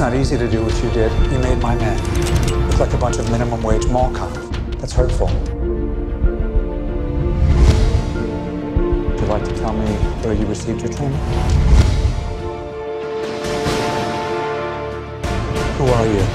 not easy to do what you did. You made my men look like a bunch of minimum wage mall cops. That's hurtful. Would you like to tell me where you received your training? Who are you?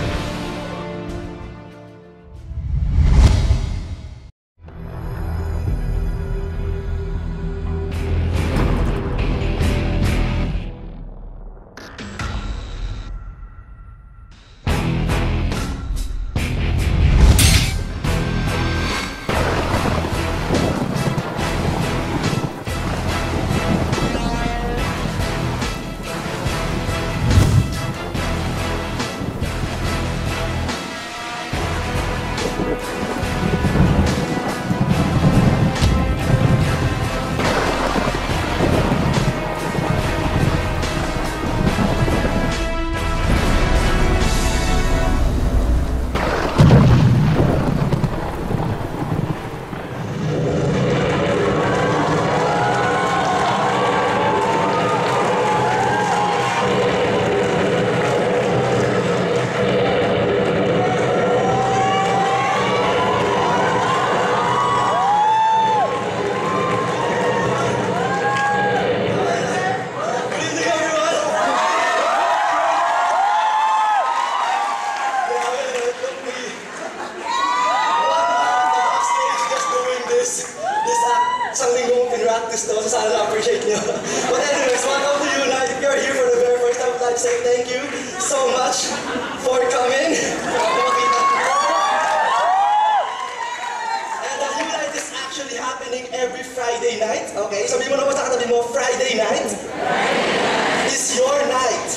But anyways, welcome to Unite. If you're here for the very first time, I would like to say thank you so much for coming. And Unite is actually happening every Friday night. Okay, sabi mo naman sa katabi mo, Friday night is your night.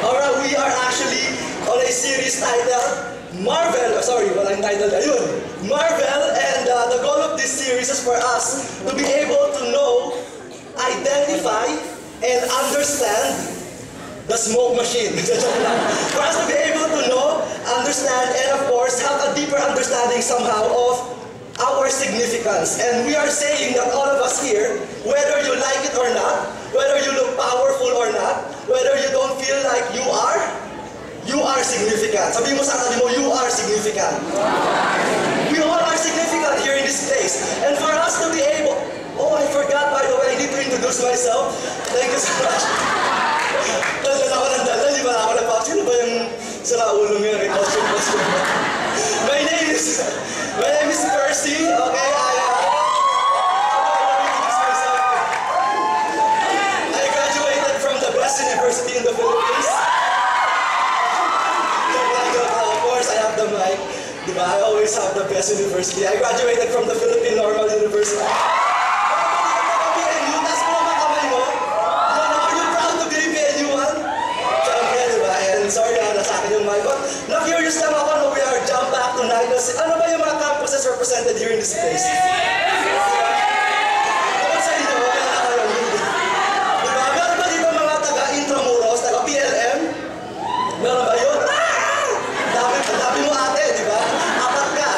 Alright, we are actually on a series titled Marvel, walang title ayun. Marvel, and the goal of this series is for us to be able to know, identify, and understand the smoke machine. For us to be able to know, understand, and of course, have a deeper understanding somehow of our significance. And we are saying that all of us here, whether you like it or not, whether you look powerful or not, whether you don't feel like you are significant. Sabi mo sa katabi mo, you are significant. We all are significant here in this place. And for us to be able... Oh, I forgot, by the way, I need to introduce myself. Thank you so much. Dala ako ng dala, di ba ako nagpap? Sino ba yung saraulong yun? My name is Percy, okay? I graduated from the best university in the Philippines. Diba? I always have the best university. I graduated from the Philippine Normal University. PNU, tas mo naman kamay mo. Are you proud to be PNU-an? Siyempre, diba? And sorry nasa akin yung mic. But na-curious lang ako na we are jump back tonight. Ano ba yung mga campuses represented here in this place? Sa inyo, diba? Meron ba dito mga taga-Intramuros, taga-PLM? Meron ba yun? Dami mo ate, di ba? Apat ka.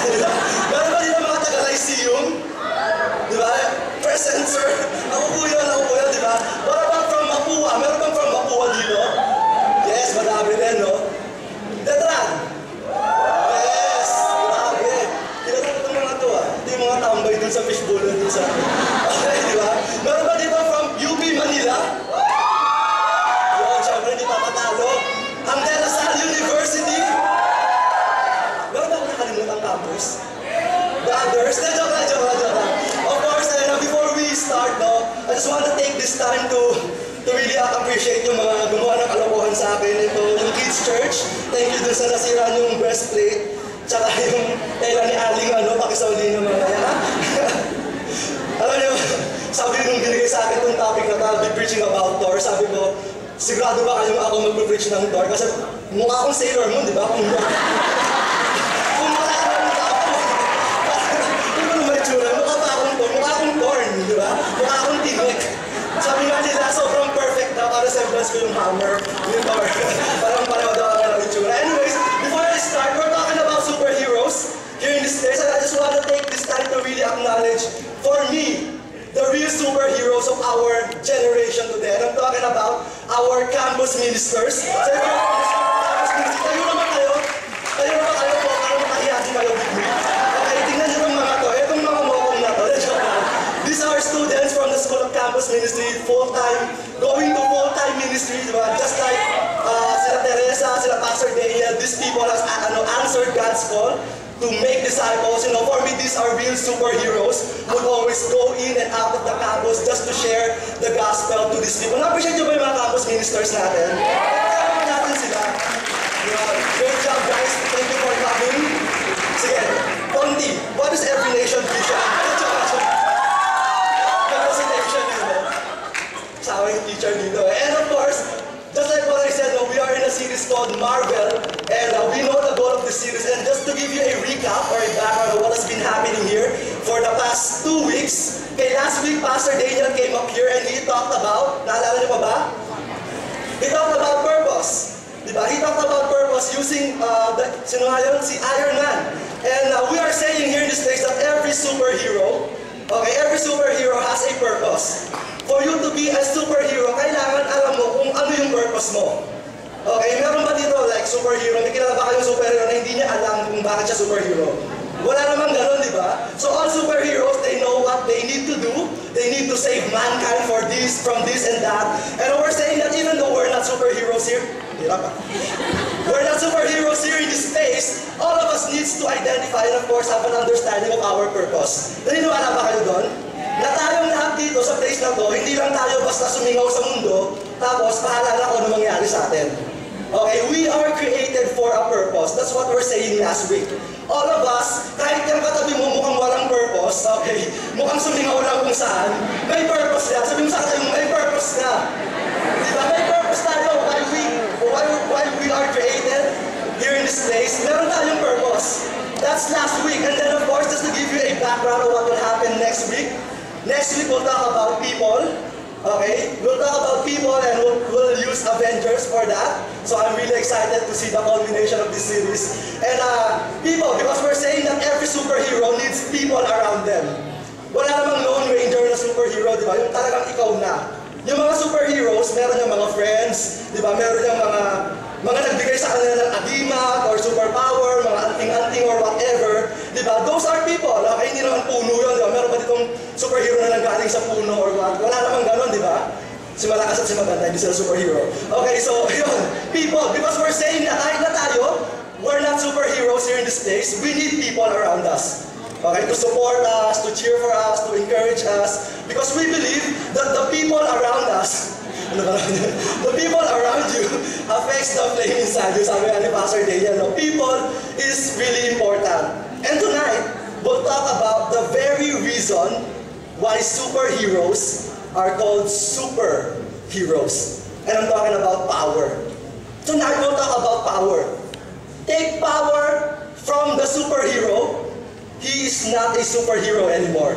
Diba? Meron ba dito mga taga-Lyceum? Di ba? Present, sir. Ako po yun, di ba? What about from Mapua? Meron bang from Mapua dito? Yes, madami din, no? Detran? Yes, grabe. Kilala ko itong mga to, ah. Ito yung mga tambay dun sa fishbowl dun sa... Okay, di ba? Meron ba dito from UP Manila? Yun, syempre, hindi pa patalo. Ang De La Salle University? Campus. The others, joke lang. Of course, before we start, I just want to take this time to really appreciate yung mga gumawa ng kalokohan sa akin. Ito, yung Kids Church. Thank you dun sa nasira yung breastplate. Tsaka yung tela ni Aling, pakisauli ng mga kaya. Alam niyo, sabi nung binigay sa akin itong topic na I'll be preaching about Thor, sabi ko, sigurado ba kayong ako mag-preach ng Thor? Kasi mukha akong Sailor Moon, di ba? Mukha akong corn, di ba? Mukha akong tinik. Sabi nga nila, sobrang perfect daw. Para semblance ko yung hammer, yung Thor. Parang pareho daw kami ng itsura. Anyways, before I start, we're talking about superheroes here in this place. And I just want to take this time to really acknowledge, for me, the real superheroes of our generation today. And I'm talking about our campus campus ministers. So if you're campus ministers, tayo naman kayo. Tayo naman kayo po, para makahiya din kayo with me. Okay, tingnan nyo itong mga to. Itong mga mokong na to. These are students from the School of Campus Ministry, going to full-time ministry, diba? Just like sila Teresa, sila Pastor Daniel, these people have answered God's call to make disciples. You know, for me, these are real superheroes who always go in and out of the campus just to share the gospel to these people. Na-appreciate nyo ba yung mga campus ministers natin? Kaya natin sila. Great job, guys. Thank you for coming. Sige, Ponti, what is every nation vision? Representation dito. Kasama yung teacher dito. And of course, just like what I said, we are in a series called Marvel, and we know the goal of this series. And just to give you a recap or a background of what has been happening here for the past 2 weeks, okay, last week, Pastor Daniel came up here and he talked about, naalala niyo pa ba? He talked about purpose. Diba? He talked about purpose using, si Iron Man. And we are saying here in this place that every superhero has a purpose. For you to be a superhero, kailangan alam mo kung ano yung purpose mo. Okay, meron ba dito like superhero? May kilala ba kayong superhero na hindi niya alam kung bakit siya superhero? Wala namang ganun, di ba? So all superheroes, they know what they need to do. They need to save mankind from this and that. And we're saying that even though we're not superheroes here, we're not superheroes here in this space, all of us needs to identify and of course have an understanding of our purpose. Naniniwala ba kayo doon? Na tayong lahat dito sa place na to, hindi lang tayo basta sumingaw sa mundo, tapos pahala na kung ano mangyari sa atin. Okay, we are created for a purpose. That's what we're saying last week. All of us, kahit yung katabi mo mukhang walang purpose, okay, mukhang sumingaw lang kung saan, may purpose na. Sabi mo sa katabi mo, may purpose na. Diba? May purpose tayo. Why we are created here in this place, meron tayong purpose. That's last week. And then of course, just to give you a background of what will happen next week. Next week, we'll talk about people. Okay? We'll talk about people and we'll use Avengers for that. So I'm really excited to see the culmination of this series. And people, because we're saying that every superhero needs people around them. Wala namang Lone Ranger na superhero, di ba? Yung talagang ikaw na. Yung mga superheroes, meron yung mga friends, di ba? Meron yung mga nagbigay sa kanila ng adimat or superpower, mga anting-anting or whatever, di ba? Those are people. Okay, hindi naman puno yun, di ba? Meron ba ditong superhero na nanggaling sa puno or what? Wala namang ganon, di ba? Si malakas at si maganda, hindi sila superhero. Okay, so yun, people, because we're saying na kahit na tayo, we're not superheroes here in this place, we need people around us. Okay, to support us, to cheer for us, to encourage us, because we believe that the people around us, the people around you affects the flame inside you. Sabi nga ni Pastor Daniel, no? People is really important. And tonight, we'll talk about the very reason why superheroes are called superheroes. And I'm talking about power. Tonight, we'll talk about power. Take power from the superhero. He is not a superhero anymore.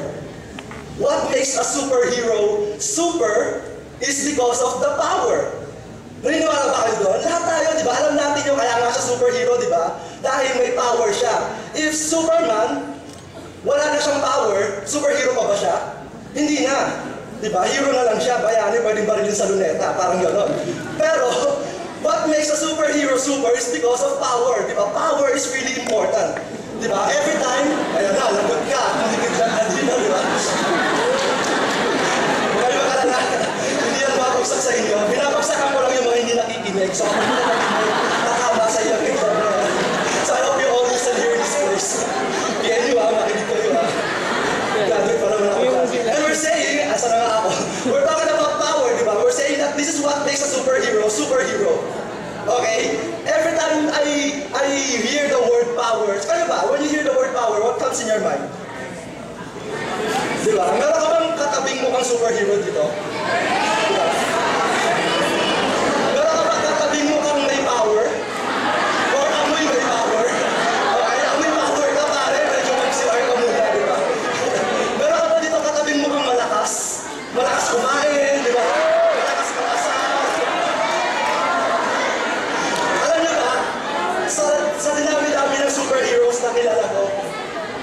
What makes a superhero super is because of the power. Naniniwala ba kayo doon? Lahat tayo, di ba? Alam natin yung kaya nga siya superhero, di ba? Dahil may power siya. If Superman, wala na siyang power, superhero pa ba siya? Hindi na. Di ba? Hero na lang siya, bayani, pwedeng barilin sa luneta, parang gano'n. Pero, what makes a superhero super is because of power. Di ba? Power is really important. Di ba? Every time, ayun na, lagot ka, hindi ka dyan, di ba? Huwag kayo makalala. Hindi yan mapagsak sa inyo. Binabagsakan ko lang yung mga hindi nakikinig. So, kung hindi nakikinig, nakama sa iyo. So, I hope you all listen here in this place. Kaya nyo makinig kayo Graduate pa naman ako. And we're saying, asa na nga ako, we're talking about power, di ba? We're saying that this is what makes a superhero, superhero. Okay? Every time I hear the word power, kayo ba, when you hear the word power, what comes in your mind? Di ba? Meron ka bang katabing mukhang superhero dito? Di ba? Meron ka bang katabing mukhang may power? Or amoy may power? Okay, amoy power ka pare, medyo mag-CR ka muna, di ba? Meron ka ba dito katabing mukhang malakas? Malakas kumain, di ba? Malakas kumasal. Alam niyo ba, sa dinami-dami ng superheroes na kilala ko,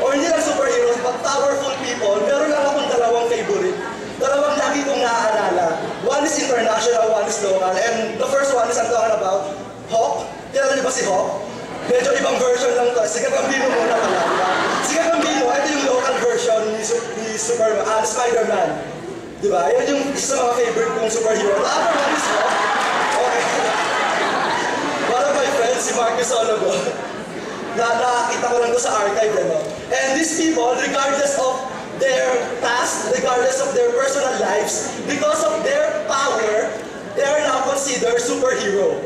or hindi lang superheroes, but powerful people, meron lang akong dalawang favorite. Dalawang lagi kong naaalala. One is international, one is is local. And the first one is I'm talking about Hawk. Kilala niyo ba si Hawk? Medyo ibang version lang to. Si Gambino muna pala, diba? Si Gambino, ito yung local version ni Spider-Man. Diba? Yan yung isa sa mga favorite kong superhero. The other one is Hawk. Okay. One of my friends, si Marcus Ologo, nakita ko lang to sa archive, no? And these people, regardless of their past, regardless of their personal lives, because of their power, they are now considered superhero.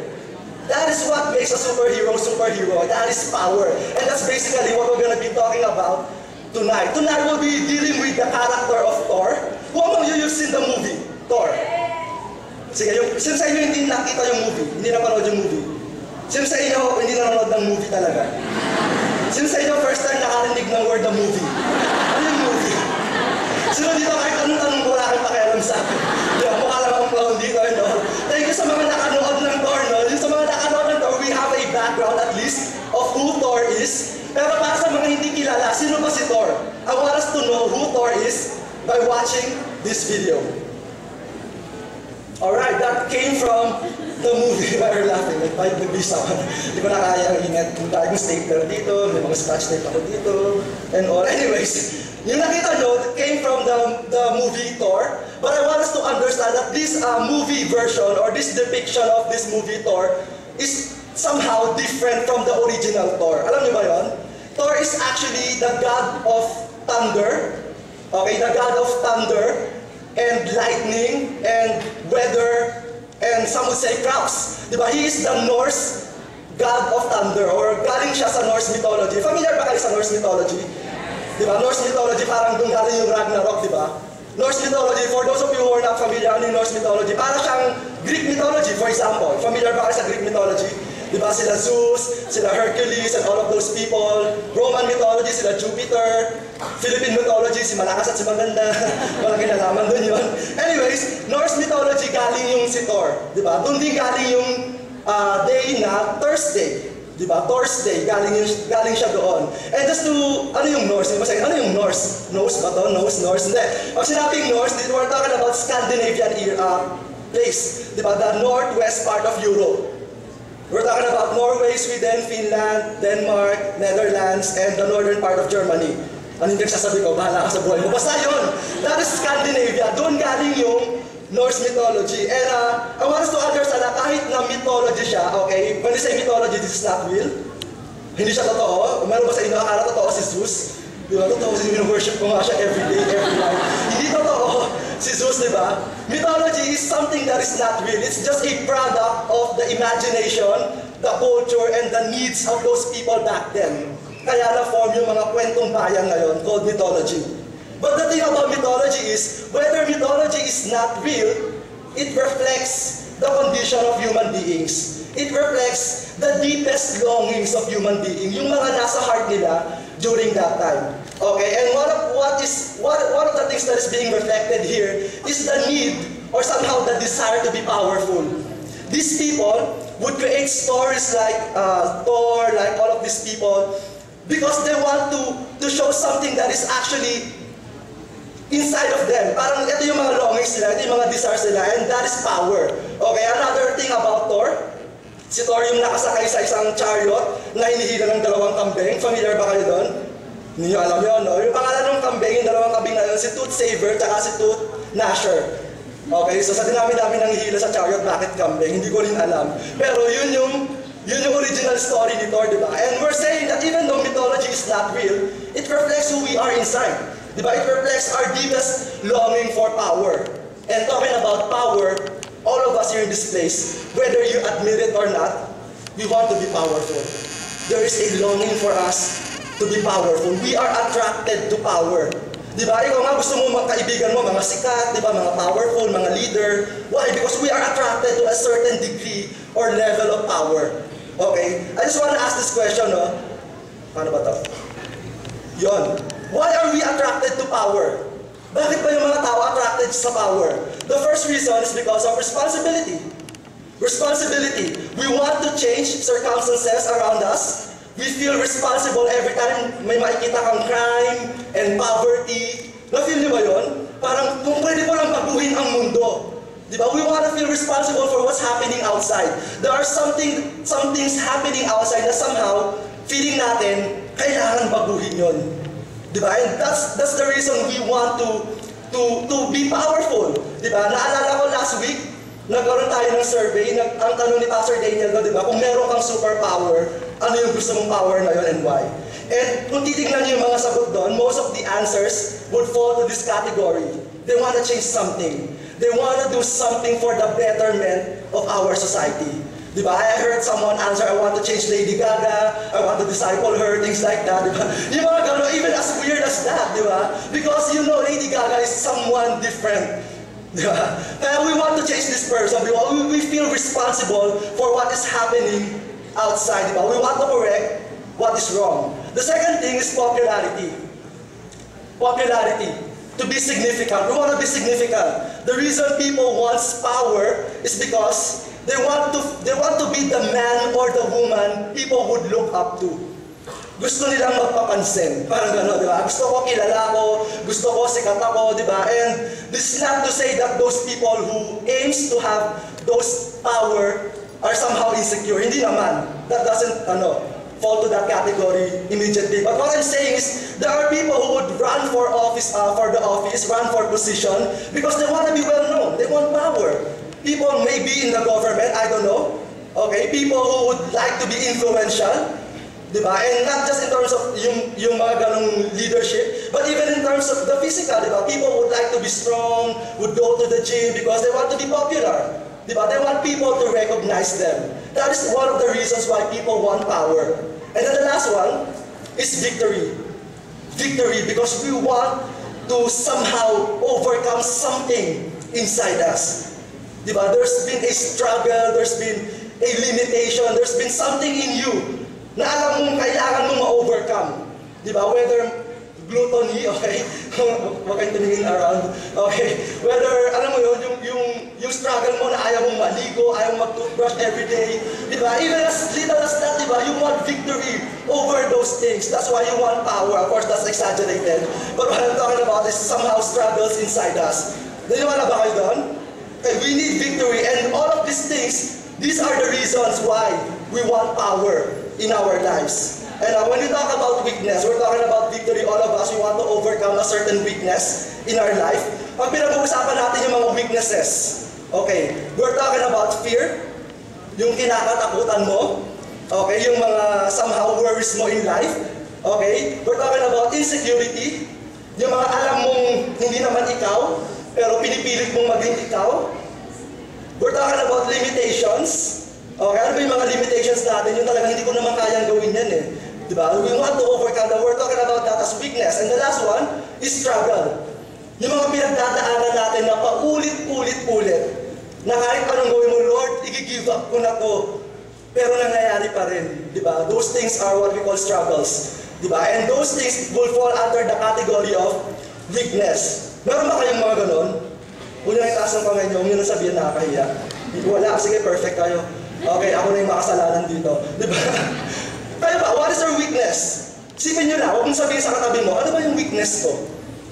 That is what makes a superhero superhero. That is power. And that's basically what we're going to be talking about tonight. Tonight we'll be dealing with the character of Thor. Who among you seen the movie, Thor? Sige, sino sa inyo hindi nakita yung movie? Hindi napanood yung movie? Sino sa inyo hindi nanonood ng movie talaga? Sino sa inyo first time nakarinig ng word na movie? Ano yung movie? Sino dito kahit anong tanong ko wala kang pakialam sa akin? Diba, mukha lang akong clown dito, no? Thank you sa mga nakanood ng Thor, no? Yung sa mga nakanood ng Thor, we have a background at least of who Thor is. Pero para sa mga hindi kilala, sino ba si Thor? I want us to know who Thor is by watching this video. Alright, that came from the movie. Why are you laughing? Like, bite the beast ako. Di ko na kaya ingat. Yung tayong stapler dito, may mga scratch tape ako dito, and all. Anyways, yung nakita nyo came from the movie Thor. But I want us to understand that this movie version or this depiction of this movie Thor is somehow different from the original Thor. Alam niyo ba yun? Thor is actually the god of thunder. Okay, the god of thunder and lightning and weather and some would say crowds. Diba? He is the Norse god of thunder or galing siya sa Norse mythology. Familiar ba kayo sa Norse mythology? Diba? Norse mythology parang doon galing yung Ragnarok, diba? Norse mythology, for those of you who are not familiar with Norse mythology, para siyang Greek mythology, for example. Familiar ba kayo sa Greek mythology? Diba? Sila Zeus, sila Hercules, and all of those people. Roman mythology, sila Jupiter. Philippine mythology, si Malakas at si Maganda. Walang kinalaman dun yun. Anyways, Norse mythology, galing yung si Thor. Diba? Doon din galing yung day na Thursday. Diba? Thursday, galing siya doon. And just to, ano yung Norse? Ano yung Norse? Norse ba to? Norse? Hindi. Pag sinabing Norse, we're talking about Scandinavian place. Diba? The northwest part of Europe. We're talking about Norway, Sweden, Finland, Denmark, Netherlands, and the northern part of Germany. Ano yung nagsasabi ko? Bahala ka sa buhay mo. Basta yun! That is Scandinavia. Doon galing yung Norse mythology. And I want us to understand na kahit na mythology siya, okay, when we say mythology, this is not real. Hindi siya totoo. Meron ba sa inyo akala totoo si Zeus? Di ba? Totoo kasi worship ko nga siya every day, every night. Hindi totoo si Zeus, di ba? Mythology is something that is not real. It's just a product of the imagination, the culture, and the needs of those people back then. Kaya na-form yung mga kwentong bayan ngayon called mythology. But the thing about mythology is, whether mythology is not real, it reflects the condition of human beings. It reflects the deepest longings of human beings, yung mga nasa heart nila during that time. Okay, and one of the things that is being reflected here is the need or somehow the desire to be powerful. These people would create stories like Thor, like all of these people, because they want to show something that is actually inside of them. Parang ito yung mga longings nila, ito yung mga desires nila, and that is power. Okay, another thing about Thor, si Thor yung nakasakay sa isang chariot na hinihila ng dalawang kambing. Familiar ba kayo doon? Hindi nyo alam yun, no? Yung pangalan ng kambing, yung dalawang kambing na yun, si Tooth Saber, tsaka si Tooth Gnasher. Okay, so sa dinami-dami ng hihila sa chariot, bakit kambing? Hindi ko rin alam. Pero yun yung original story ni Thor, di ba? And we're saying that even though mythology is not real, it reflects who we are inside. Di ba? It reflects our deepest longing for power. And talking about power, all of us here in this place, whether you admit it or not, we want to be powerful. There is a longing for us to be powerful. We are attracted to power. Di ba? Ikaw nga gusto mo mga kaibigan mo, mga sikat, di ba? Mga powerful, mga leader. Why? Because we are attracted to a certain degree or level of power. Okay? I just want to ask this question, no? Paano ba ito? Yon. Why are we attracted to power? Bakit ba yung mga tao attracted sa power? The first reason is because of responsibility. Responsibility. We want to change circumstances around us. We feel responsible every time may makikita kang crime and poverty. Na-feel niyo ba yun? Parang kung pwede ko lang baguhin ang mundo. Di ba? We want to feel responsible for what's happening outside. There are some things happening outside na somehow, feeling natin, kailangan baguhin yun. Di ba? And that's the reason we want to be powerful. Di ba? Naalala ko last week, nagkaroon tayo ng survey, ang tanong ni Pastor Daniel, di ba? Kung meron kang superpower, ano yung gusto mong power na yun and why? And kung titignan niyo yung mga sagot doon, most of the answers would fall to this category. They want to change something. They want to do something for the betterment of our society. Diba? I heard someone answer, I want to change Lady Gaga, I want to disciple her, things like that. Diba? Yung mga gano'n, even as weird as that, diba? Because you know Lady Gaga is someone different. Diba? Kaya we want to change this person. We feel responsible for what is happening outside. Diba? We want to correct what is wrong. The second thing is popularity. Popularity. To be significant. We want to be significant. The reason people want power is because they want to be the man or the woman people would look up to. Gusto nilang magpapansin. Parang gano'n, di ba? Gusto ko kilala ko, gusto ko sikat ako, di ba? And this is not to say that those people who aims to have those power are somehow insecure. Hindi naman. That doesn't, fall to that category immediately. But what I'm saying is, there are people who would run for office, run for position, because they want to be well known. They want power. People may be in the government, I don't know. Okay, people who would like to be influential, diba? And not just in terms of yung mga ganong leadership, but even in terms of the physical, diba? People would like to be strong, would go to the gym because they want to be popular. Diba? They want people to recognize them. That is one of the reasons why people want power. And then the last one is victory. Victory, because we want to somehow overcome something inside us. Diba? There's been a struggle, there's been a limitation, there's been something in you na alam mong kailangan mong ma-overcome. Diba? Whether gluttony, okay? Huwag kayong tumingin around. Okay? Whether, alam mo yun, yung struggle mo na ayaw mong maligo, ayaw mong mag-toothbrush everyday. Diba? Even as little as that, diba? You want victory over those things. That's why you want power. Of course, that's exaggerated. But what I'm talking about is somehow struggles inside us. Naniwala ba kayo doon? Okay, we need victory. And all of these things, these are the reasons why we want power in our lives. And when we talk about weakness, we're talking about victory. All of us, we want to overcome a certain weakness in our life. Pag pinag-uusapan natin yung mga weaknesses, okay, we're talking about fear, yung kinakatakutan mo, okay, yung mga somehow worries mo in life, okay, we're talking about insecurity, yung mga alam mong hindi naman ikaw, pero pinipilit mong maging ikaw. We're talking about limitations. Okay, ano ba yung mga limitations natin? Yung talagang hindi ko naman kayang gawin yan eh. Diba? We want to overcome that. We're talking about that as weakness. And the last one is struggle. Yung mga pinagdadaanan natin na paulit-ulit-ulit. Na kahit anong gawin mo, Lord, i-give up ko na to. Pero nangyayari pa rin. Diba? Those things are what we call struggles. Diba? And those things will fall under the category of weakness. Meron ba kayong mga ganon? Huwag nyo na itaas ng kamay nyo, huwag nyo na sabihin nakakahiya. Wala, sige, perfect kayo. Okay, ako na yung makasalanan dito. Diba? Kaya ba, what is our weakness? Sipin nyo na, huwag mong sabihin sa katabi mo, ano ba yung weakness ko?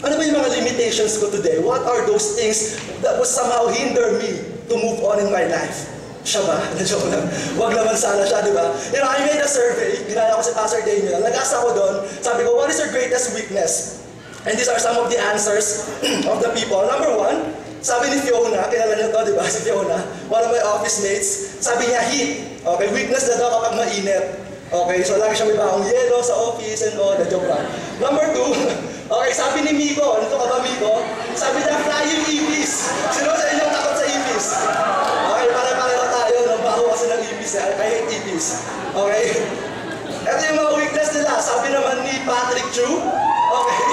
Ano ba yung mga limitations ko today? What are those things that will somehow hinder me to move on in my life? Siya ba? Na-joke lang. Huwag naman sana siya, di ba? You know, I made a survey, ginaya ko si Pastor Daniel. Nag-ask ako doon, sabi ko, what is your greatest weakness? And these are some of the answers of the people. Number one, sabi ni Fiona, kilala niyo to, di ba? Si Fiona, one of my office mates, sabi niya, heat. Okay, weakness na daw kapag mainit. Okay, so lagi siya may bakong yelo sa office and all, na-joke lang. Number two, okay, sabi ni Miko, ano to ka ba Miko? Sabi niya, flying ipis. Sino sa inyo takot sa ipis? Okay, pare-pareho tayo, nabaho kasi ng ipis. I hate ipis. Okay? Ito yung mga weakness nila. Sabi naman ni Patrick Chu, okay,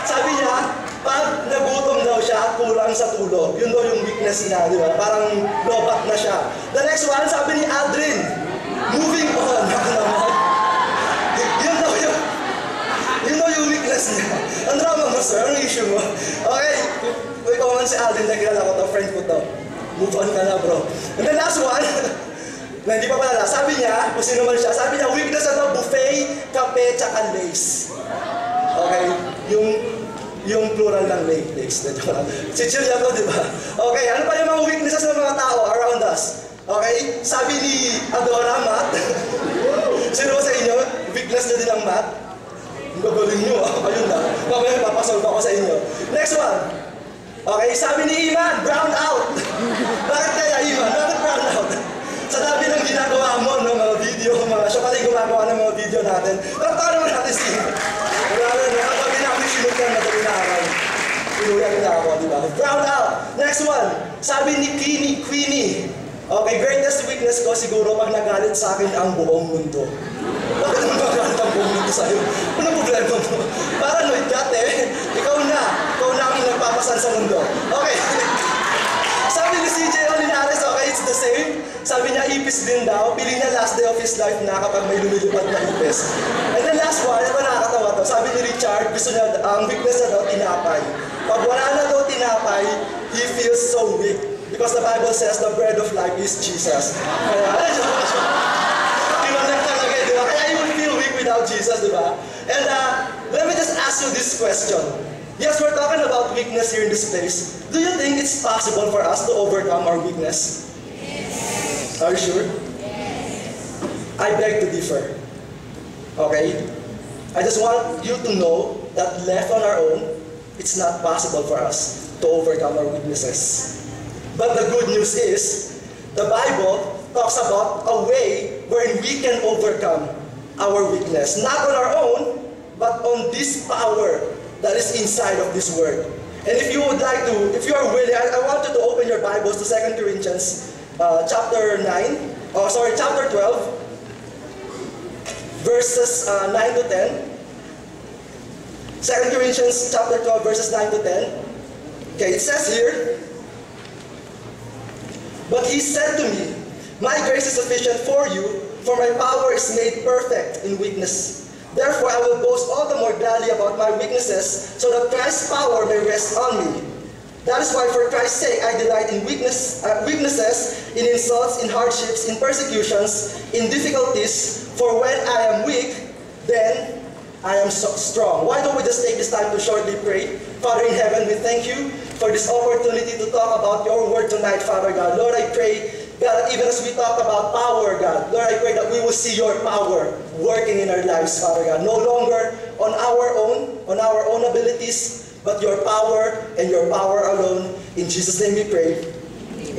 sabi niya, pag nagutom daw siya at kulang sa tulog, yun daw yung weakness niya, di ba? Parang lobat na siya. The next one, sabi ni Aldrin, moving on. Yun daw yung weakness niya. Ang drama mo, sir. Anong issue mo? Okay. Ikaw man si Aldrin, nakilala ko to, friend ko to. Move on ka na, bro. And the last one, na hindi pa pala, sabi niya, kung sino man siya, sabi niya, weakness na to, buffet, kape, tsaka lace. Okay? Yung yung plural ng Netflix. Si chill yan to, di ba? Okay, ano pa yung mga weaknesses ng mga tao around us? Okay, sabi ni Adora, math. Sino ba sa inyo? Weakness na din ang math? Ang gagaling nyo, ayun na. Mamaya papasolve ako sa inyo. Next one. Okay, sabi ni Iman, brown out. Bakit kaya Iman? Bakit brown out? Sa dami ng ginagawa mo, no, mga video, siya pala yung gumagawa ng mga video natin. Pero paano naman natin si wala na, kapag namin sinukan na dalinaran. Pinuyan na ako, di ba? Brown out. Next one. Sabi ni Queenie. Okay, greatest weakness ko siguro pag nagalit sa akin ang buong mundo. Bakit naman nagalit ang buong mundo sa'yo? Anong problema mo? Paranoid dati, ikaw na ang nagpapasan sa mundo. Okay. Sabi ni CJ Olinares, okay, it's the same. Sabi niya, ipis din daw. Pili niya last day of his life na kapag may lumilipad na ipis. And then last one, ito nakakatawa to. Sabi ni Richard, gusto niya, ang weakness na daw, tinapay. Pag wala na daw tinapay, he feels so weak. Because the Bible says the bread of life is Jesus. Kaya, kaya you will feel weak without Jesus, di ba? And let me just ask you this question. Yes, we're talking about weakness here in this place. Do you think it's possible for us to overcome our weakness? Yes. Are you sure? Yes. I beg to differ. Okay? I just want you to know that left on our own, it's not possible for us to overcome our weaknesses. But the good news is, the Bible talks about a way wherein we can overcome our weakness. Not on our own, but on this power that is inside of this word. And if you would like to, if you are willing, I want you to open your Bibles to 2 Corinthians chapter 12, verses 9 to 10. 2 Corinthians chapter 12, verses 9 to 10. Okay, it says here, but he said to me, my grace is sufficient for you, for my power is made perfect in weakness. Therefore, I will boast all the more gladly about my weaknesses, so that Christ's power may rest on me. That is why, for Christ's sake, I delight in weaknesses, in insults, in hardships, in persecutions, in difficulties. For when I am weak, then I am so strong. Why don't we just take this time to shortly pray? Father in heaven, we thank you for this opportunity to talk about your word tonight, Father God. Lord, I pray, God, that even as we talk about power, God, Lord, I pray that we will see your power working in our lives, Father God. No longer on our own abilities, but your power and your power alone. In Jesus' name we pray.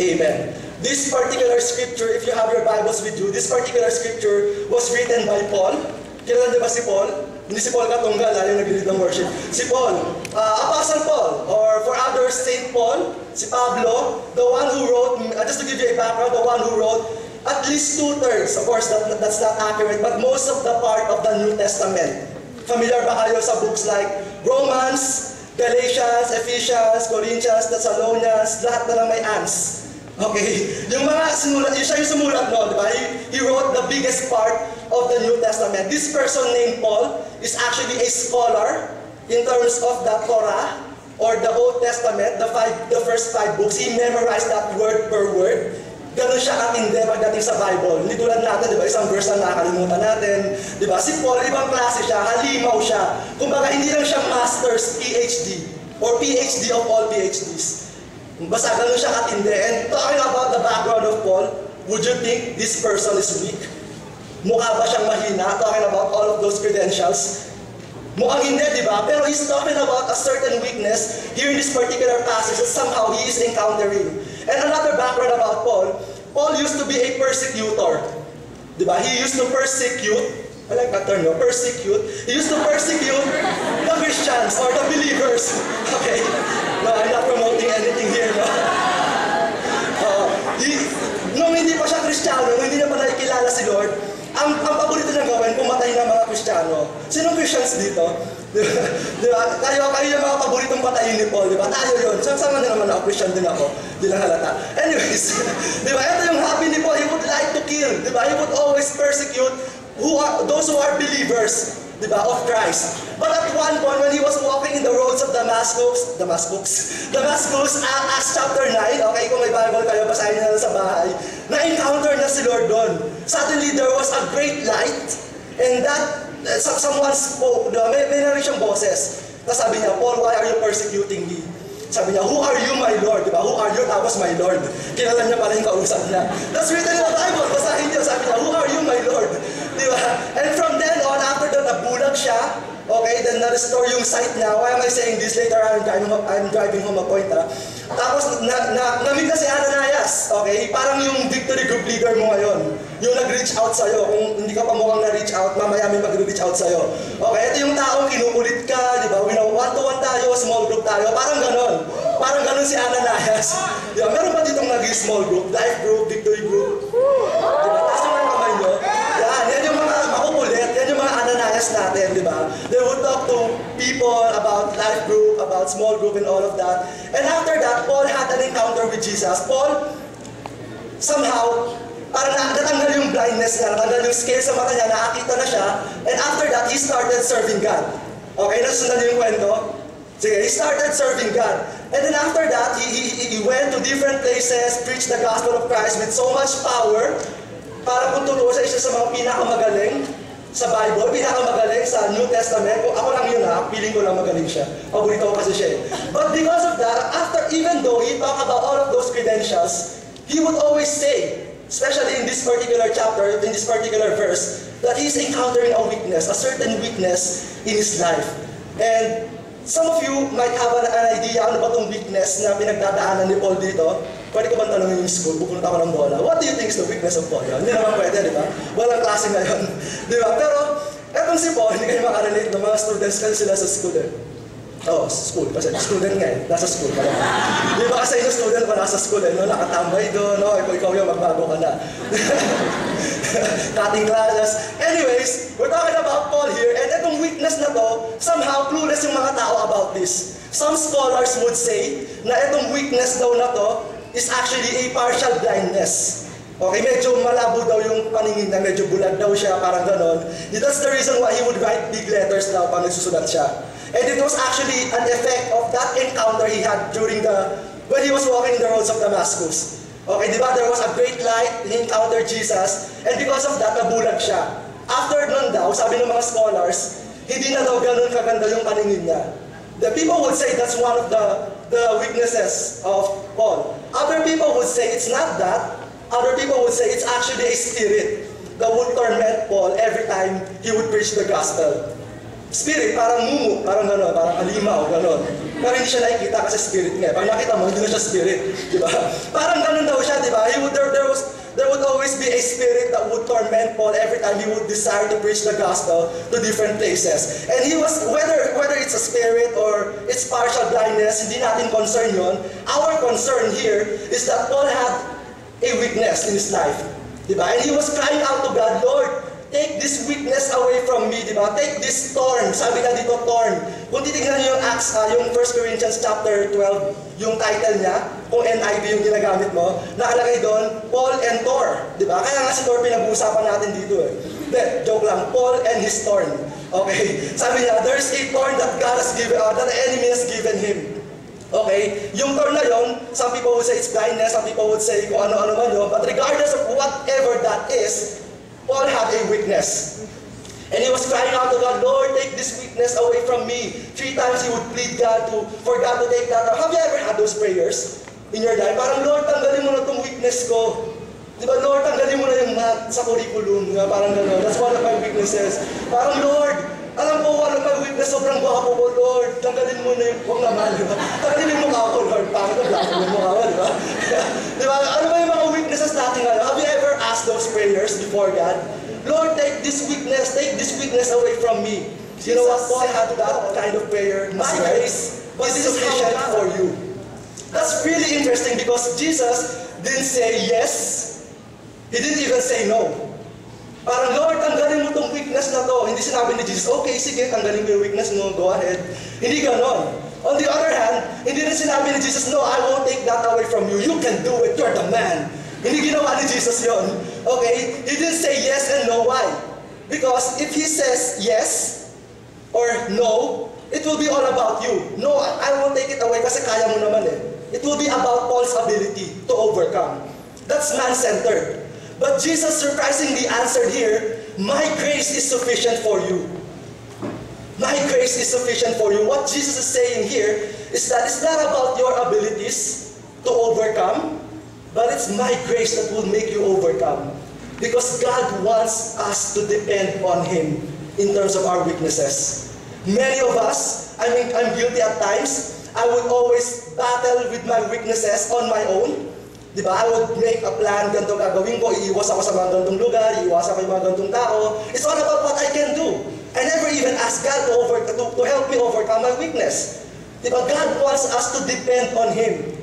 Amen. This particular scripture, if you have your Bibles with you, this particular scripture was written by Paul. Kilala niyo ba si Paul? Hindi si Paul Katunggal, yung nag-lead ng worship. Si Paul, Apostle Paul, or for others, Saint Paul, si Pablo, the one who wrote, just to give you a background, the one who wrote at least 2/3, of course that's not accurate, but most of the part of the New Testament. Familiar ba kayo sa books like Romans, Galatians, Ephesians, Corinthians, Thessalonians, lahat na lang may ans. Okay, yung mga sinulat, siya yung sumulat, no, di ba? He wrote the biggest part of the New Testament. This person named Paul is actually a scholar in terms of the Torah or the Old Testament, the first 5 books. He memorized that word per word. Ganun siya katindi pagdating sa Bible. Hindi tulad natin, di ba? Isang verse na nakakalimutan natin. Di ba? Si Paul, ibang klase siya, halimaw siya. Kumbaga, hindi lang siya master's PhD or PhD of all PhDs. Basta ganun siya katindi. And talking about the background of Paul, would you think this person is weak? Mukha ba siyang mahina? Talking about all of those credentials. Mukhang hindi, di ba? Pero he's talking about a certain weakness here in this particular passage that somehow he is encountering. And another background about Paul, Paul used to be a persecutor. Di ba? He used to persecute, I like that term, no? Persecute. He used to persecute the Christians or the believers. Okay? No, I'm not promoting anything here, no? Nung hindi pa siya Kristiyano, nung hindi niya pa nakikilala si Lord, ang paborito niyang gawin, pumatay ng mga Kristiyano. Sinong Christians dito? Di ba? Kayo yung mga paboritong patayin ni Paul, di ba? Tayo yun. Sama na naman ako, Christian din ako. Di lang halata. Anyways, di ba? Ito yung hobby ni Paul. He would like to kill. Di ba? He would always persecute those who are believers, di ba, of Christ. But at one point, when he was walking in the roads of Damascus, Acts chapter 9, okay, kung may Bible kayo, basahin nyo na sa bahay, na-encounter na si Lord doon. Suddenly, there was a great light, and that, someone spoke, may narin siyang boses. Tapos sabi niya, Paul, why are you persecuting me? Sabi niya, who are you, my Lord? Diba? Who are you? Tapos my Lord. Kilala niya pala yung kausap niya. That's written in the Bible. Basahin niyo. Sabi niya, who are you, my Lord? Diba? And from then on, after that, nabulag siya. Okay, then na-restore yung sight niya. Why am I saying this? Later, I'm driving home a point, ha? Tapos, na-meet na si Ananias. Okay, parang yung victory group leader mo ngayon. Yung nag-reach out sa'yo. Kung hindi ka pa mukhang na-reach out, mamaya may mag-reach out sa'yo. Okay, ito yung taong kinukulit ka, di ba? One-to-one tayo, small group tayo. Parang ganon. Parang ganon si Ananias. Di ba? Meron pa ditong naging small group, life group, victory group. Di ba? Taas naman yung kamay nyo. Yan yung mga makukulit. Yan yung mga Ananias natin, di ba? They would talk to people about life group, about small group, and all of that. And after that, Paul had an encounter with Jesus. Paul, somehow, parang natanggal yung blindness niya, natanggal yung scale sa mata niya, nakakita na siya, and after that, he started serving God. Okay, nasundan niyo yung kwento? Sige, he started serving God. And then after that, he went to different places, preached the gospel of Christ with so much power, para kung tuloy siya sa mga pinakamagaling sa Bible, pinakamagaling sa New Testament. Kung ako lang yun ha, feeling ko lang magaling siya. Paborito ko kasi siya. But because of that, even though he talked about all of those credentials, he would always say, especially in this particular chapter, in this particular verse, that he's encountering a weakness, a certain weakness in his life. And some of you might have an idea, ano ba itong weakness na pinagdadaanan ni Paul dito? Pwede ko bang tanongin yung school, pupunta ko ng bola, what do you think is the weakness of Paul? Hindi naman pwede, di ba? Walang klase ngayon. Di ba? Pero, etong si Paul, hindi kayo makarelate ng mga students kasi sila sa school eh. Oo, school. Kasi student nga eh. Nasa school pa lang. Di ba kasi yung student pa nasa school eh, no? Nakatambay doon, no? Ikaw yung magbago ka na. Cutting classes. Anyways, we're talking about Paul here, and itong weakness na to, somehow clueless yung mga tao about this. Some scholars would say na itong weakness daw na to is actually a partial blindness. Okay, medyo malabo daw yung paningin niya, medyo bulag daw siya, parang ganon. That's the reason why he would write big letters daw pag nagsusulat siya. And it was actually an effect of that encounter he had when he was walking in the roads of Damascus. Okay, di ba? There was a great light, he encountered Jesus, and because of that, nabulag siya. After nun daw, sabi ng mga scholars, hindi na daw ganun kaganda yung paningin niya. The people would say that's one of the weaknesses of Paul. Other people would say it's not that. Other people would say it's actually a spirit that would torment Paul every time he would preach the gospel. Spirit, parang mumu, parang gano'n, parang alimaw, gano'n. Pero hindi siya nakikita kasi spirit nga. Pag nakita mo, hindi na siya spirit. Di ba? Parang gano'n daw siya, di ba? There would always be a spirit that would torment Paul every time he would desire to preach the gospel to different places. And he was, whether it's a spirit or it's partial blindness, hindi natin concern yun. Our concern here is that Paul had a weakness in his life. Diba? And he was crying out to God, Lord, take this weakness away from me, diba? Take this thorn. Sabi na dito, thorn. Kung titignan niyo yung Acts, yung 1 Corinthians chapter 12, yung title niya, kung NIV yung ginagamit mo, nakalagay doon, Paul and Thor. Diba? Kaya nga si Thor pinag-uusapan natin dito eh. Hindi, joke lang. Paul and his thorn. Okay? Sabi niya, there's a thorn that God has given, that the enemy has given him. Okay? Yung thorn na yon, some people would say it's blindness, some people would say kung ano-ano man yun, but regardless of whatever that is, Paul had a weakness. And he was crying out to God, Lord, take this weakness away from me. 3 times he would plead for God to take that. Have you ever had those prayers in your life? Parang, Lord, tanggalin mo na itong weakness ko. Di ba, Lord, tanggalin mo na yung math sa curriculum. Parang gano'n. That's one of my weaknesses. Parang, Lord, alam ko, one of my weakness, sobrang gwapo ko, Lord. Tanggalin mo na yung, huwag naman, di ba? Tanggalin mo mukha ko, Lord. Pangit ang gwapo mo mukha ko, di ba? Di ba? Ano ba yung mga weaknesses natin ngayon? Have you ever asked those prayers before God? Lord, take this weakness away from me. You know what? Paul had that kind of prayer. My grace is sufficient for you. That's really interesting because Jesus didn't say yes. He didn't even say no. Parang, Lord, tanggalin mo tong weakness na to. Hindi sinabi ni Jesus, okay, sige, tanggalin mo yung weakness mo, go ahead. Hindi ganon. On the other hand, hindi rin sinabi ni Jesus, no, I won't take that away from you. You can do it. You're the man. Hindi ginawa ni Jesus yon. Okay? He didn't say yes and no. Why? Because if he says yes or no, it will be all about you. No, I won't take it away kasi kaya mo naman eh. It will be about Paul's ability to overcome. That's man-centered. But Jesus surprisingly answered here, my grace is sufficient for you. My grace is sufficient for you. What Jesus is saying here is that it's not about your abilities to overcome, but it's my grace that will make you overcome. Because God wants us to depend on Him in terms of our weaknesses. Many of us, I'm guilty at times, I would always battle with my weaknesses on my own. Diba? I would make a plan, ganito gagawin ko, iiwas ako sa mga ganitong lugar, iiwas ako sa mga ganitong tao. It's all about what I can do. I never even ask God to help me overcome my weakness. Diba? God wants us to depend on Him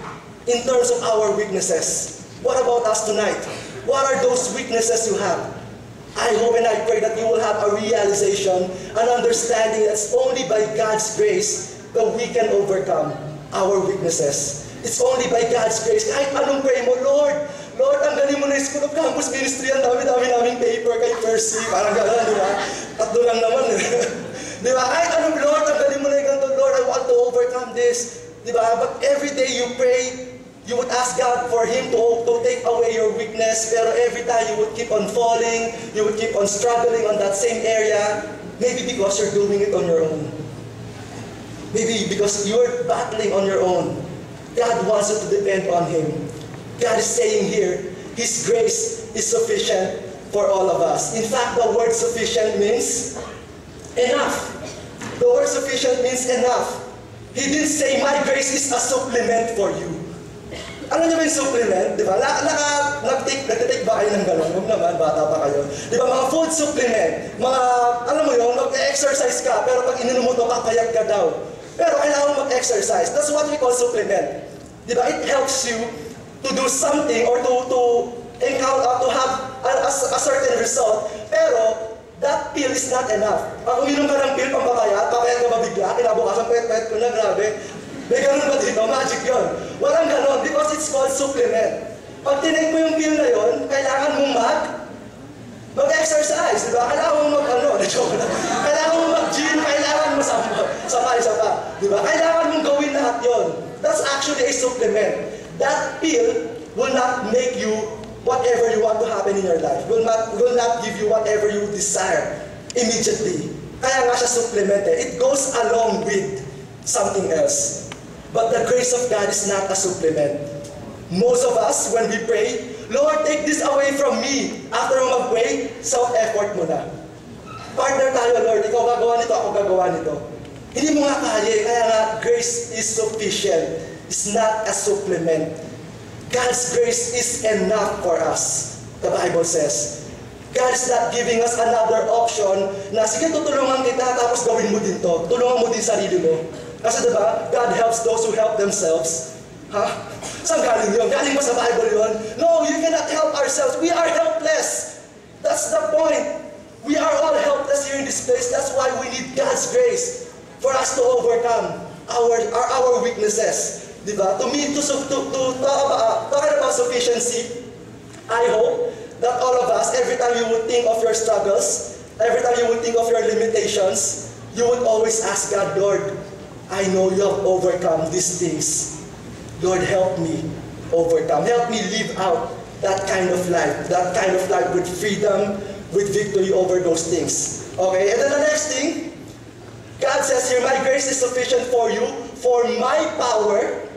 in terms of our weaknesses. What about us tonight? What are those weaknesses you have? I hope and I pray that you will have a realization, an understanding that's only by God's grace that we can overcome our weaknesses. It's only by God's grace. Kahit anong pray mo, Lord, ang galing mo na yung School of Campus Ministry, ang dami-dami naming paper kay Percy, parang gano'n, di ba? Tatlo lang naman. Di ba? Kahit anong, Lord, ang galing mo na yung ganito, Lord, I want to overcome this. Di ba? But every day you pray, you would ask God for Him to take away your weakness, pero every time you would keep on falling, you would keep on struggling on that same area, maybe because you're doing it on your own. Maybe because you're battling on your own. God wants you to depend on Him. God is saying here, His grace is sufficient for all of us. In fact, the word sufficient means enough. The word sufficient means enough. He didn't say, my grace is a supplement for you. Ano niyo ba yung supplement? Di ba? Nag-take ba kayo ng galon? Huwag naman, bata pa kayo. Di ba, mga food supplement, mga, alam mo yun, mag-exercise ka, pero pag ininom mo ito, papayag ka daw. Pero kailangan mo mag-exercise. That's what we call supplement. Di ba? It helps you to do something or to encounter, to have a certain result. Pero, that pill is not enough. Pag uminom ka ng pill, papayag ka ba bigla? Kinabukasan, pwet ko na, grabe. May ganun ba dito? Magic yun. Walang ganun because it's called supplement. Pag tinake mo yung pill na yun, kailangan mong mag-exercise, di ba? Kailangan mong kailangan mong mag-gym, kailangan mo sa pa. Di ba? Kailangan mong gawin lahat yun. That's actually a supplement. That pill will not make you whatever you want to happen in your life. Will not give you whatever you desire immediately. Kaya nga siya supplement eh. It goes along with something else. But the grace of God is not a supplement. Most of us, when we pray, Lord, take this away from me. After mo mag-pray, self-effort mo na. Partner tayo, Lord, ikaw gagawa nito, ako gagawa nito. Hindi mo nga kaya, kaya nga, grace is sufficient. It's not a supplement. God's grace is enough for us, the Bible says. God is not giving us another option na, sige, tutulungan kita, tapos gawin mo din to. Tulungan mo din sarili mo. Kasi diba, God helps those who help themselves. Ha? Saan galing yun? Galing ba sa Bible yun? No, you cannot help ourselves. We are helpless. That's the point. We are all helpless here in this place. That's why we need God's grace for us to overcome our weaknesses. Diba? Talking about sufficiency, I hope that all of us, every time you would think of your struggles, every time you would think of your limitations, you would always ask God, Lord, I know you have overcome these things. Lord, help me overcome. Help me live out that kind of life with freedom, with victory over those things. Okay, and then the next thing, God says here, my grace is sufficient for you, for my power.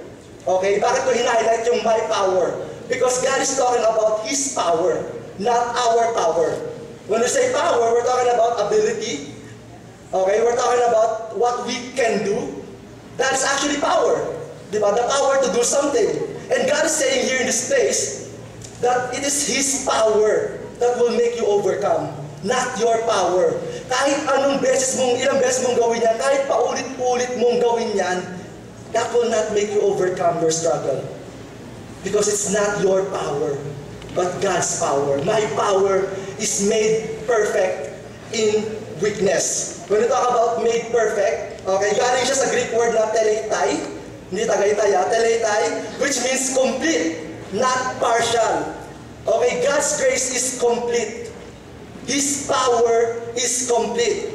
Okay, bakit ko hinighlight yung my power? Because God is talking about His power, not our power. When we say power, we're talking about ability. Okay, we're talking about what we can do. That's actually power. Diba? The power to do something. And God is saying here in this place that it is His power that will make you overcome, not your power. Kahit ilang beses mong gawin yan, kahit paulit-ulit mong gawin yan, that will not make you overcome your struggle. Because it's not your power, but God's power. My power is made perfect in weakness. When we talk about made perfect, okay, galing siya sa Greek word na teleitai, hindi tagaytay, teleitai, which means complete, not partial. Okay, God's grace is complete. His power is complete.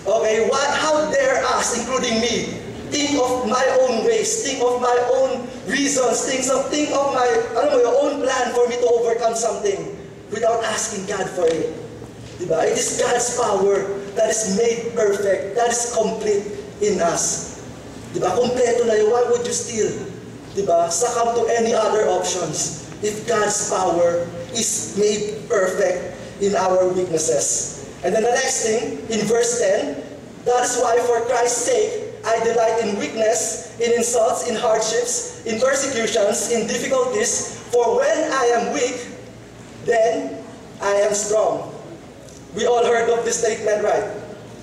Okay, how dare us, including me, think of my own ways, think of my own reasons, think of my your own plan for me to overcome something without asking God for it. Diba? It is God's power that is made perfect, that is complete in us. Diba? Kompleto na yun. Why would you still, diba, succumb to any other options if God's power is made perfect in our weaknesses? And then the next thing, in verse 10, that is why for Christ's sake, I delight in weakness, in insults, in hardships, in persecutions, in difficulties, for when I am weak, then I am strong. We all heard of this statement, right?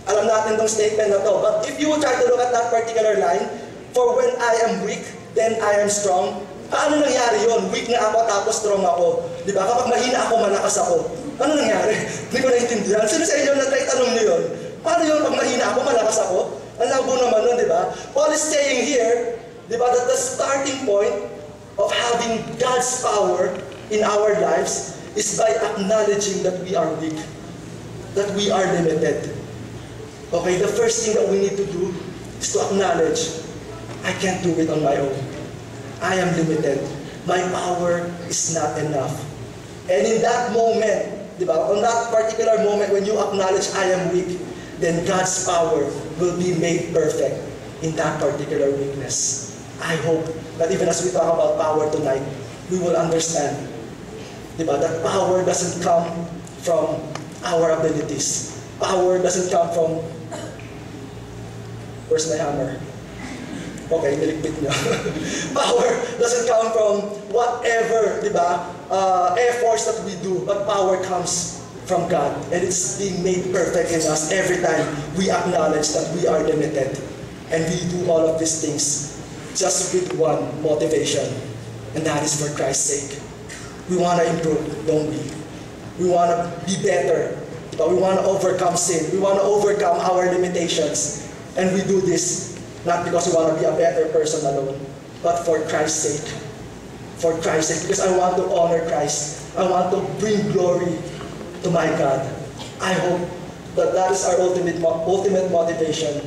Alam natin tong statement na to. But if you will try to look at that particular line, for when I am weak, then I am strong. Paano nangyari yon? Weak na ako tapos strong ako. Di ba? Kapag mahina ako, malakas ako. Ano nangyari? Hindi ko naintindihan. Sino sa inyo na-try tanong niyo yun? Paano yun pag mahina ako, malakas ako? Ang labo naman nun, di ba? Paul is saying here, di ba, that the starting point of having God's power in our lives is by acknowledging that we are weak, that we are limited. Okay, the first thing that we need to do is to acknowledge, I can't do it on my own. I am limited. My power is not enough. And in that moment, di ba, on that particular moment when you acknowledge I am weak, then God's power will be made perfect in that particular weakness. I hope that even as we talk about power tonight, we will understand, di ba, that power doesn't come from our abilities. Power doesn't come from, where's my hammer? Okay, nilikbit niyo. Power doesn't come from whatever, di ba, efforts that we do, but power comes from God. And it's being made perfect in us every time we acknowledge that we are limited. And we do all of these things just with one motivation, and that is for Christ's sake. We want to improve, don't we? We want to be better. But we want to overcome sin. We want to overcome our limitations. And we do this not because we want to be a better person alone, but for Christ's sake. For Christ's sake. Because I want to honor Christ. I want to bring glory to my God. I hope that that is our ultimate motivation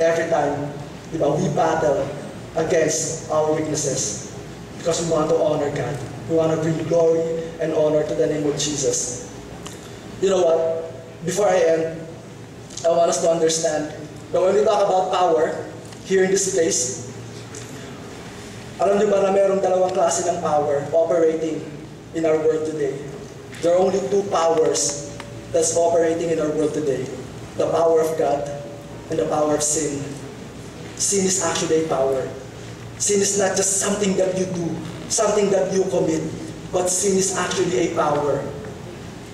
every time, we battle against our weaknesses. Because we want to honor God. We want to bring glory and honor to the name of Jesus. You know what? Before I end, I want us to understand that when we talk about power here in this place, alam niyo ba na mayroong dalawang klase ng power operating in our world today? There are only two powers that's operating in our world today. The power of God and the power of sin. Sin is actually a power. Sin is not just something that you do, something that you commit, but sin is actually a power.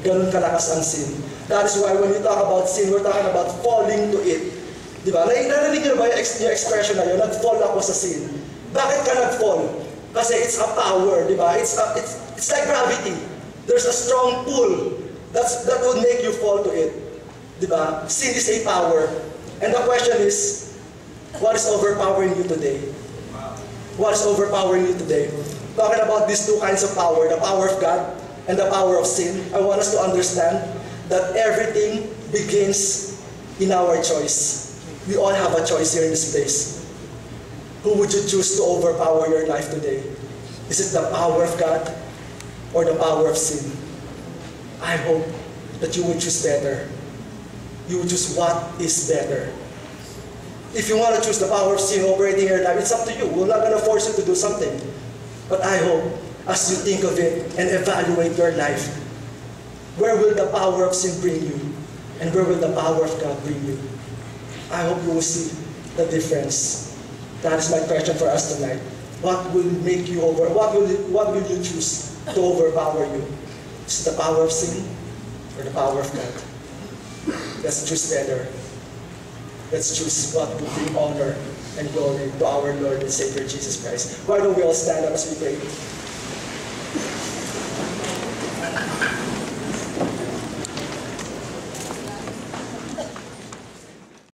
Ganun kalakas ang sin. That is why when we talk about sin, we're talking about falling to it. Diba? Narinig niyo ba yung expression na yun? Nag-fall ako sa sin. Bakit ka nag-fall? Kasi it's a power, diba? It's like gravity. There's a strong pull that would make you fall to it. Diba? Sin is a power. And the question is, what is overpowering you today? What is overpowering you today? Talking about these two kinds of power, the power of God and the power of sin, I want us to understand that everything begins in our choice. We all have a choice here in this place. Who would you choose to overpower your life today? Is it the power of God or the power of sin? I hope that you would choose better. You would choose what is better. If you want to choose the power of sin operating in your life, it's up to you. We're not going to force you to do something. But I hope, as you think of it and evaluate your life, where will the power of sin bring you? And where will the power of God bring you? I hope you will see the difference. That is my question for us tonight. What will make you what will you choose to overpower you? Is it the power of sin or the power of God? Let's choose better. Let's choose what will bring honor and glory to our Lord and Savior Jesus Christ. Why don't we all stand up as we pray?